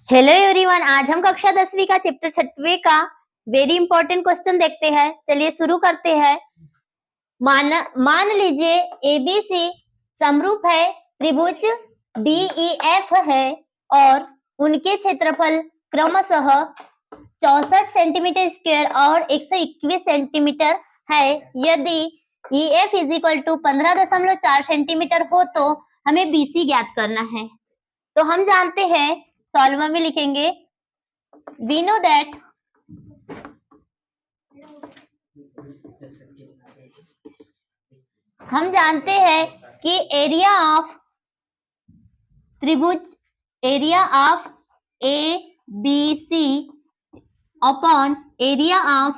Hello everyone, आज हम कक्षा 10वीं का चैप्टर 6वें का वेरी इंपॉर्टेंट क्वेश्चन देखते हैं। चलिए शुरू करते हैं। मान लीजिए एबीसी समरूप है, त्रिभुज डीईएफ है और उनके क्षेत्रफल क्रमशः 64 सेंटीमीटर स्क्वायर और 121 सेंटीमीटर है। यदि EF is equal to 15.4 centimetre हो तो हमें BC ज्ञात करना है। तो हम जानते हैं, सॉल्वर में लिखेंगे, we know that हम जानते हैं कि एरिया ऑफ त्रिभुज, area of ABC upon area of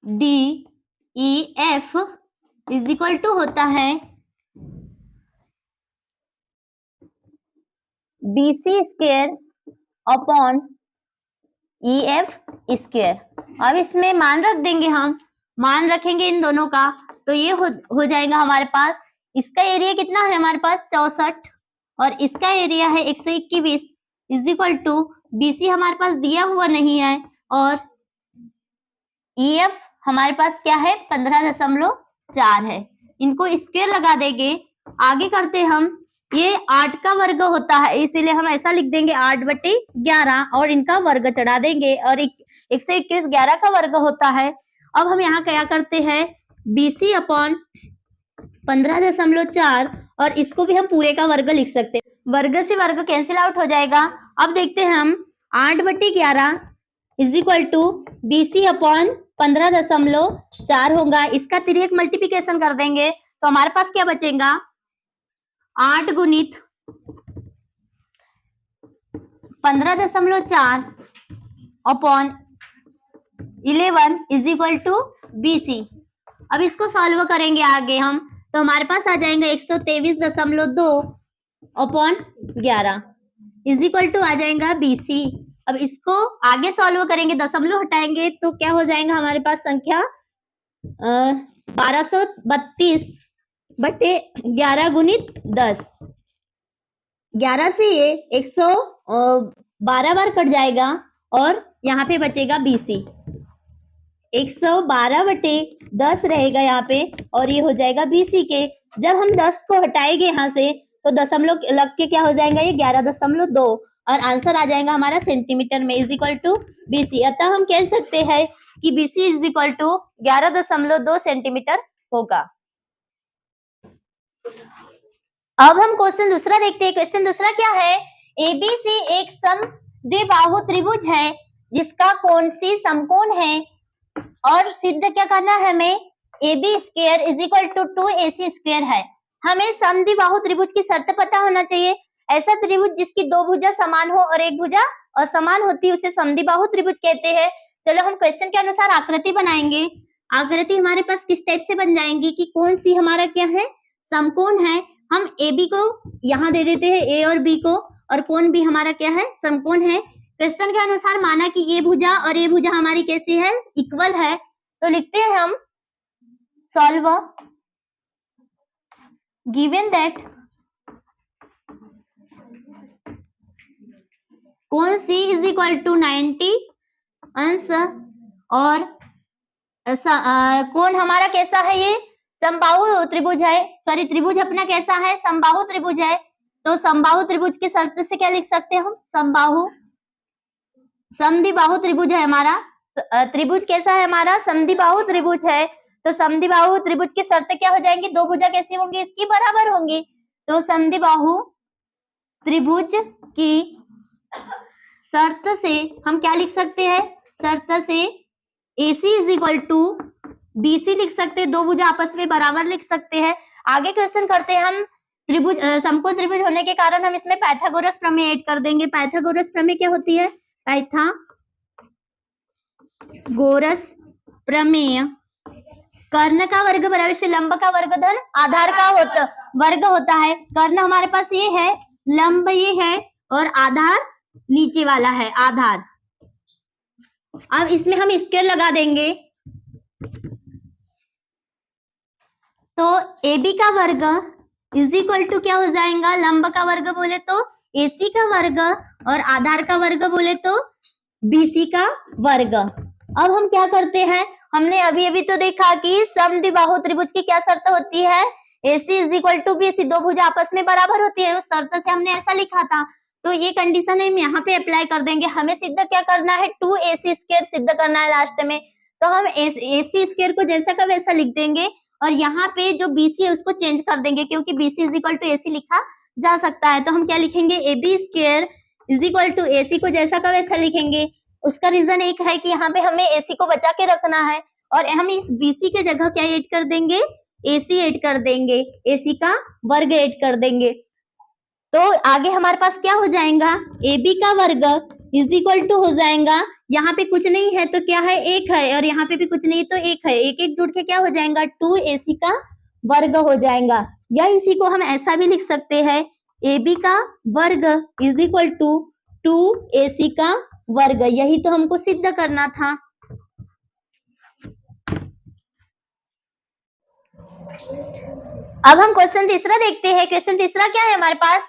DEF is equal to होता है BC square upon EF square. अब इसमें मान रख देंगे, हम मान रखेंगे इन दोनों का, तो ये हो जाएगा हमारे पास। इसका एरिया कितना है हमारे पास 64 और इसका एरिया है 121 इज इक्वल टू BC हमारे पास दिया हुआ नहीं है और EF हमारे पास क्या है 15.4 है। इनको स्क्वायर लगा देंगे। आगे करते हम, ये 8 का वर्ग होता है इसीलिए हम ऐसा लिख देंगे 8/11 और इनका वर्ग चढ़ा देंगे और 121 11 का वर्ग होता है। अब हम यहाँ क्या करते हैं, BC अपॉन 15.4 और इसको भी हम पूरे का वर्ग लिख सकते हैं। वर्ग से वर्ग कैंसिल आउट हो जाएगा। अब देखते हैं हम 8/11 is equal to BC upon 15.4 होगा। इसका तिर्यक मल्टीप्लिकेशन कर देंगे तो हमारे पास क्या बचेगा, 8 गुणित 15.4 upon 11 is equal to BC। अब इसको सॉल्व करेंगे आगे हम, तो हमारे पास आ जाएगा 123.2 अपॉन 11 इज इक्वल टू आ जाएगा BC। अब इसको आगे सॉल्व करेंगे, दशमलव हटाएंगे तो क्या हो जाएगा हमारे पास संख्या 1232/11 गुणित 10। 11 से ये 112 बार कट जाएगा और यहाँ पे बचेगा BC। 112/10 रहेगा यहाँ पे और ये हो जाएगा BC के। जब हम 10 को हटाएंगे यहाँ से तो दशमलव लग के क्या हो जाएगा, ये 11.2 और आंसर आ जाएगा हमारा सेंटीमीटर में इज इक्वल टू BC। अतः हम कह सकते हैं कि BC is equal to 11.2 centimetre होगा। अब हम क्वेश्चन दूसरा देखते हैं। क्वेश्चन दूसरा क्या है, ABC एक समद्विबाहु त्रिभुज है जिसका कोण C समकोण है और सिद्ध क्या करना है हमें, AB square is equal to 2AC square है। हमें समद्विबाहु त्रिभुज की शर्त पता होना चाहिए। ऐसा त्रिभुज जिसकी दो भुजा समान हो और एक भुजा असमान होती है उसे समद्विबाहु त्रिभुज कहते हैं। चलो हम क्वेश्चन के अनुसार आकृति बनाएंगे। आकृति हमारे पास किस टाइप से बन जाएंगी कि कौन सी हमारा क्या है, समकोण है। हम AB को यहाँ दे देते हैं, A और B को, और कोण भी हमारा क्या है, समकोण है। क्वेश्चन के अनुसार माना कि ये भुजा और ये भुजा हमारी कैसी है, इक्वल है। तो लिखते हैं हम, सॉल्व गिवन दैट कोण C इज इक्वल टू 90 अंश और कोण हमारा कैसा है, ये समबाहु त्रिभुज है। सॉरी, त्रिभुज अपना कैसा है, समबाहु त्रिभुज है। तो समबाहु त्रिभुज की शर्त से क्या लिख सकते हैं हम, समद्विबाहु त्रिभुज है हमारा। त्रिभुज कैसा है हमारा, समद्विबाहु त्रिभुज है। तो समद्विबाहु त्रिभुज की शर्त क्या हो जाएंगी, दो भुजा कैसी होंगी, इसकी बराबर होंगी। तो समद्विबाहु त्रिभुज की शर्त से हम क्या लिख सकते हैं, शर्त से AC is equal to BC लिख सकते हैं। दो भुजा आपस में बराबर लिख सकते हैं। आगे क्वेश्चन करते हैं हम, त्रिभुज समकोण त्रिभुज होने के कारण हम इसमें पाइथागोरस प्रमेय ऐड कर देंगे। पाइथागोरस प्रमेय क्या होती है, पाइथागोरस प्रमेय कर्ण का वर्ग बराबर से लंब का वर्ग धन आधार का वर्ग होता है। कर्ण हमारे पास ये है, लंब ये है और आधार नीचे वाला है, आधार। अब इसमें हम स्क्वायर लगा देंगे तो AB का वर्ग इज इक्वल टू क्या हो जाएगा, लंब का वर्ग बोले तो AC का वर्ग और आधार का वर्ग बोले तो BC का वर्ग। अब हम क्या करते हैं, हमने अभी अभी तो देखा कि समद्विबाहु त्रिभुज की क्या शर्त होती है, AC is equal to BC, दो भुजा आपस में बराबर होती है, उस शर्त से हमने ऐसा लिखा था। तो ये कंडीशन हम यहाँ पे अप्लाई कर देंगे। हमें सिद्ध क्या करना है, 2AC स्क्वायर सिद्ध करना है लास्ट में। तो हम AC स्क्वायर को जैसा का वैसा लिख देंगे और यहाँ पे जो BC है उसको चेंज कर देंगे, क्योंकि BC is equal to AC लिखा जा सकता है। तो हम क्या लिखेंगे, AB square is equal to AC को जैसा का वैसा लिखेंगे। उसका रीजन एक है कि यहाँ पे हमें AC को बचा के रखना है और हम इस BC के जगह क्या ऐड कर देंगे, AC ऐड कर देंगे, AC का वर्ग ऐड कर देंगे। तो आगे हमारे पास क्या हो जाएगा, AB का वर्ग इज इक्वल टू हो जाएगा, यहाँ पे कुछ नहीं है तो क्या है, एक है, और यहाँ पे भी कुछ नहीं तो एक है, एक एक जुड़ के क्या हो जाएगा, 2AC का वर्ग हो जाएगा। या इसी को हम ऐसा भी लिख सकते हैं, AB का वर्ग इज इक्वल टू 2AC का वर्ग। यही तो हमको सिद्ध करना था। अब हम क्वेश्चन तीसरा देखते हैं। क्वेश्चन तीसरा क्या है हमारे पास,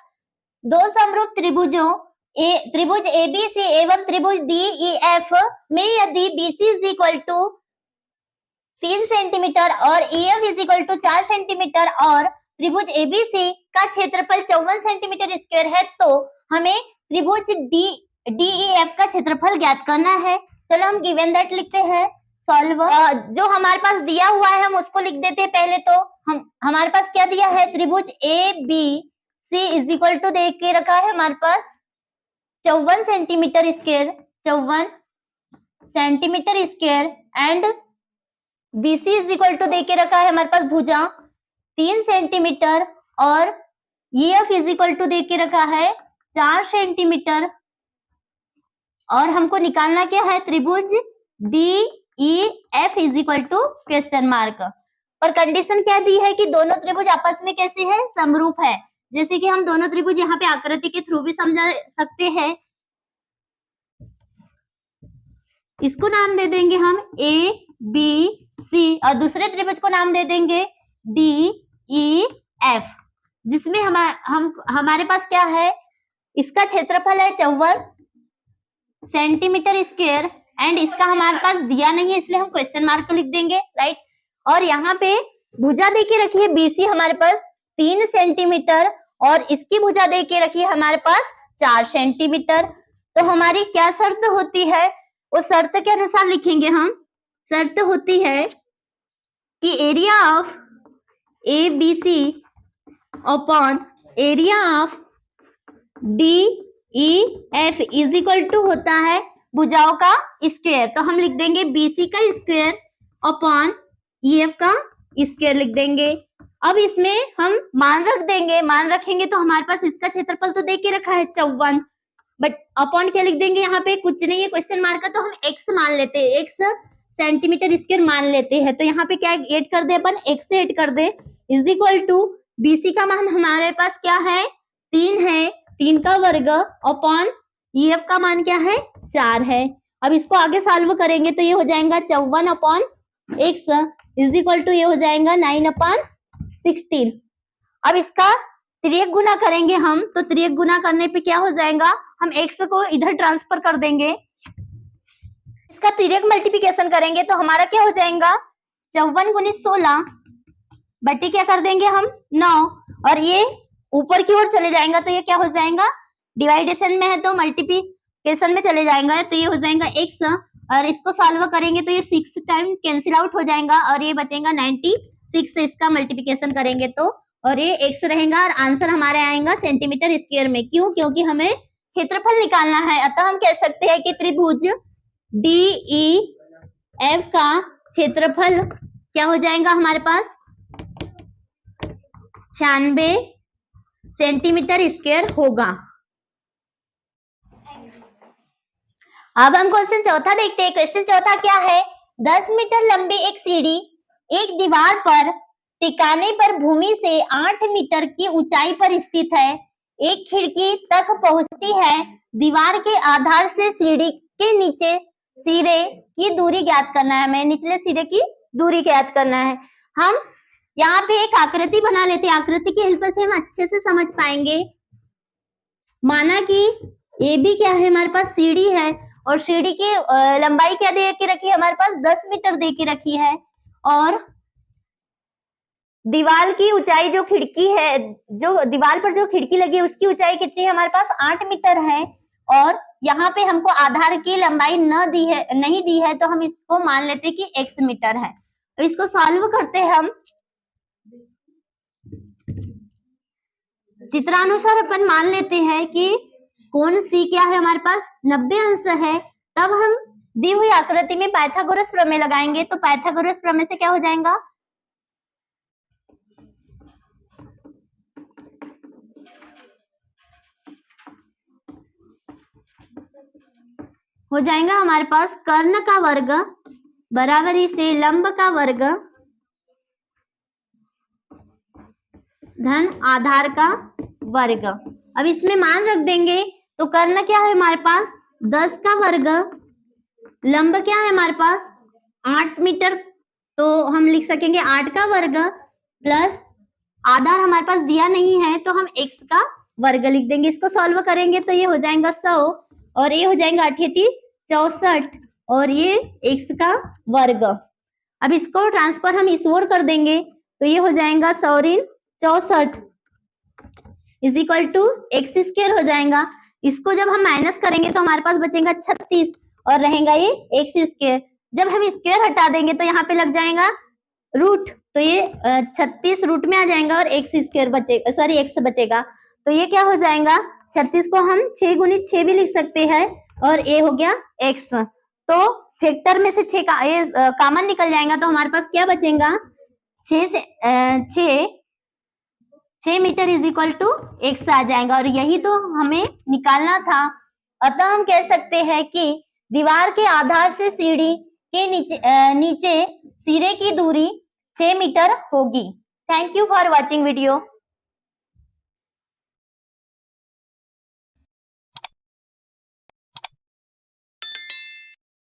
दो समरूप त्रिभुजों त्रिभुज ABC एवं त्रिभुज DEF में यदि BC is equal to 3 centimetre और EF is equal to 4 centimetre और त्रिभुज ABC का क्षेत्रफल 54 सेंटीमीटर स्क्वायर है, तो हमें त्रिभुज DEF का क्षेत्रफल ज्ञात करना है। चलो हम गिवन दैट लिखते हैं, सॉल्व। जो हमारे पास दिया हुआ है हम उसको लिख देते हैं पहले। तो हमारे पास क्या दिया है, त्रिभुज ABC इज इक्वल टू दे के रखा है हमारे पास 54 centimetre square, 54 centimetre square and BC is equal to दे के रखा है हमारे पास भुजा 3 सेंटीमीटर और EF इज इक्वल टू दे के रखा है 4 सेंटीमीटर और हमको निकालना क्या है, त्रिभुज DEF is equal to question mark. और कंडीशन क्या दी है कि दोनों त्रिभुज आपस में कैसे है, समरूप है। जैसे कि हम दोनों त्रिभुज यहाँ पे आकृति के थ्रू भी समझा सकते हैं। इसको नाम दे देंगे हम ABC और दूसरे त्रिभुज को नाम दे देंगे DEF, जिसमें हमारे पास क्या है, इसका क्षेत्रफल है 54 सेंटीमीटर स्क्वायर एंड इसका हमारे पास दिया नहीं है इसलिए हम क्वेश्चन मार्क लिख देंगे, राइट। और यहाँ पे भुजा देके रखी है BC हमारे पास 3 सेंटीमीटर और इसकी भुजा देके रखी है हमारे पास 4 सेंटीमीटर। तो हमारी क्या शर्त होती है, उस शर्त के अनुसार लिखेंगे हम। शर्त होती है कि area of ABC upon area of DEF is equal to होता है भुजाओं का स्क्वायर। तो हम लिख देंगे BC का स्क्वायर अपॉन EF का स्क्वायर लिख देंगे। अब इसमें हम मान रख देंगे, मान रखेंगे तो हमारे पास इसका क्षेत्रफल तो दे के रखा है 54, बट अपॉन क्या लिख देंगे, यहाँ पे कुछ नहीं है क्वेश्चन मार्क का, तो हम x मान लेते हैं, x सेंटीमीटर स्क्वायर मान लेते हैं। तो यहाँ पे क्या ऐड कर दे अपन, x ऐड कर दे इज इक्वल टू BC का मान हमारे पास क्या है, 3 है, 3 का वर्ग अपॉन EF का मान क्या है, 4 है। अब इसको आगे सॉल्व करेंगे तो ये हो जाएगा 54 upon x is equal to ये हो जाएगा 9 अपॉन 16। अब इसका त्रियक गुना करेंगे हम, तो त्रियक गुना करने पे क्या हो जाएगा, हम x को इधर ट्रांसफर कर देंगे, इसका त्रियक मल्टीप्लिकेशन करेंगे तो हमारा क्या हो जाएगा, 54 गुनी 16 बट्टी क्या कर देंगे हम 9 और ये ऊपर की ओर चले जाएगा तो ये क्या हो जाएगा, डिवाइडेशन में है तो मल्टीप्लिकेशन में चले जाएगा तो ये हो जाएगा x और इसको सॉल्व करेंगे तो ये 6 टाइम कैंसिल आउट हो जाएगा और ये बचेगा 96 से इसका मल्टीप्लिकेशन करेंगे तो, और ये x रहेगा और आंसर हमारे आएगा सेंटीमीटर स्क्वायर में। क्यों, क्योंकि हमें क्षेत्रफल निकालना है। अतः हम कह सकते हैं कि त्रिभुज DEF का क्षेत्रफल क्या हो जाएगा हमारे पास 96 सेंटीमीटर स्क्वायर होगा। अब हम क्वेश्चन चौथा देखते हैं। क्वेश्चन चौथा क्या है, 10 मीटर लंबी एक सीढ़ी एक दीवार पर टिकाने पर भूमि से 8 मीटर की ऊंचाई पर स्थित है, एक खिड़की तक पहुंचती है। दीवार के आधार से सीढ़ी के नीचे सिरे की दूरी ज्ञात करना है, हमें निचले सिरे की दूरी ज्ञात करना है। हम यहाँ पे एक आकृति बना लेते हैं, आकृति की हेल्प से हम अच्छे से समझ पाएंगे। माना कि ए बी क्या है हमारे पास, सीढ़ी है, और सीढ़ी की लंबाई क्या दे के रखी है हमारे पास, 10 मीटर दे के रखी है, और दीवार की ऊंचाई जो खिड़की है, जो दीवार पर जो खिड़की लगी है उसकी ऊंचाई कितनी है हमारे पास, 8 मीटर है, और यहाँ पे हमको आधार की लंबाई नहीं दी है, तो हम इसको मान लेते हैं कि x मीटर है। तो इसको सॉल्व करते हैं हम। चित्रानुसार अपन मान लेते हैं कि कोण C क्या है हमारे पास, 90 अंश है। तब हम दी हुई आकृति में पाइथागोरस प्रमेय लगाएंगे, तो पाइथागोरस प्रमेय से क्या हो जाएगा, हो जाएगा हमारे पास कर्ण का वर्ग बराबरी से लंब का वर्ग धन आधार का वर्ग। अब इसमें मान रख देंगे, तो कर्ण क्या है हमारे पास, 10 का वर्ग, लंब क्या है हमारे पास 8 मीटर, तो हम लिख सकेंगे 8 का वर्ग प्लस आधार हमारे पास दिया नहीं है, तो हम x का वर्ग लिख देंगे। इसको सॉल्व करेंगे तो ये हो जाएगा 100, और ये हो जाएगा 8 64, और ये x का वर्ग। अब इसको ट्रांसफर हम इस ओर कर देंगे, तो ये हो जाएगा 100 64 is equal to x square हो जाएगा। इसको जब हम माइनस करेंगे तो हमारे पास बचेगा 36 और रहेगा ये एक्स स्क्वायर। जब हम स्क्वायर हटा देंगे तो यहाँ पे लग जाएगा रूट, तो ये 36 रूट में आ जाएगा और एक्स स्क्वायर बचेगा, सॉरी एक्स बचेगा। तो ये क्या हो जाएगा, 36 को हम 6 गुणित 6 भी लिख सकते हैं, और ये हो गया एक्स। तो फैक्टर में से 6 का ये कॉमन निकल जाएगा, तो हमारे पास क्या बचेगा 6 metre is equal to x आ जाएगा, और यही तो हमें निकालना था। अतः हम कह सकते हैं कि दीवार के आधार से सीढ़ी के नीचे सिरे की दूरी 6 मीटर होगी। Thank you for watching video.